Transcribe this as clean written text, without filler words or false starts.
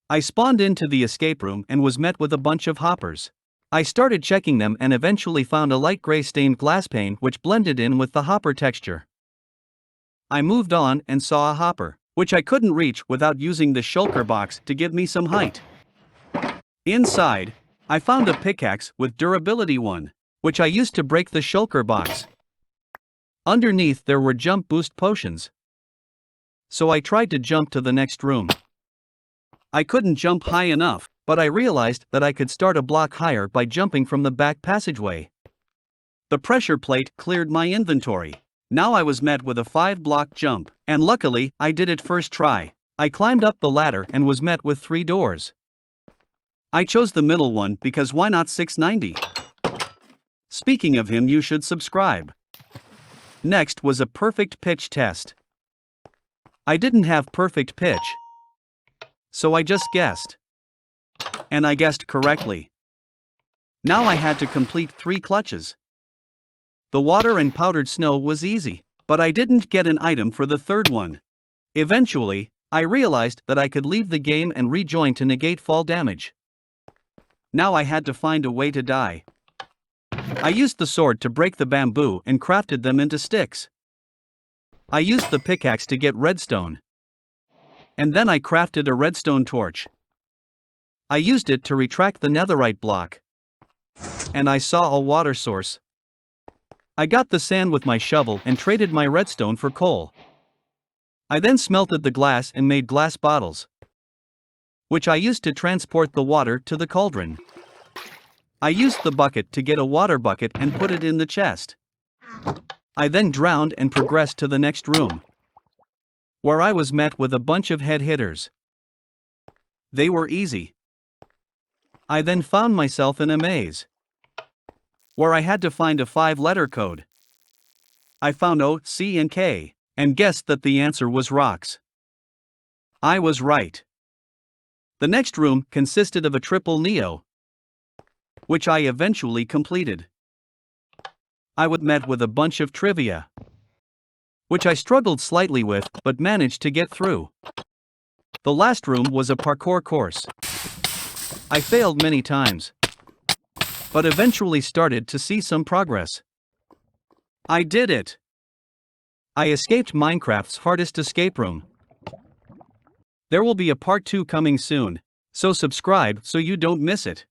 I spawned into the escape room and was met with a bunch of hoppers. I started checking them and eventually found a light gray stained glass pane which blended in with the hopper texture. I moved on and saw a hopper, which I couldn't reach without using the shulker box to give me some height. Inside, I found a pickaxe with durability 1, which I used to break the shulker box. Underneath there were jump boost potions. So I tried to jump to the next room. I couldn't jump high enough, but I realized that I could start a block higher by jumping from the back passageway. The pressure plate cleared my inventory. Now I was met with a 5-block jump, and luckily, I did it first try. I climbed up the ladder and was met with 3 doors. I chose the middle one because why not 690? Speaking of him, you should subscribe. Next was a perfect pitch test. I didn't have perfect pitch, so I just guessed. And I guessed correctly. Now I had to complete 3 clutches. The water and powdered snow was easy, but I didn't get an item for the third one. Eventually, I realized that I could leave the game and rejoin to negate fall damage. Now I had to find a way to die. I used the sword to break the bamboo and crafted them into sticks. I used the pickaxe to get redstone. And then I crafted a redstone torch. I used it to retract the netherite block. And I saw a water source. I got the sand with my shovel and traded my redstone for coal. I then smelted the glass and made glass bottles, which I used to transport the water to the cauldron. I used the bucket to get a water bucket and put it in the chest. I then drowned and progressed to the next room, where I was met with a bunch of head hitters. They were easy. I then found myself in a maze, where I had to find a 5-letter code. I found O, C and K, and guessed that the answer was rocks. I was right. The next room consisted of a triple Neo, which I eventually completed. I was met with a bunch of trivia, which I struggled slightly with but managed to get through. The last room was a parkour course. I failed many times, but eventually started to see some progress. I did it! I escaped Minecraft's hardest escape room. There will be a part 2 coming soon, so subscribe so you don't miss it.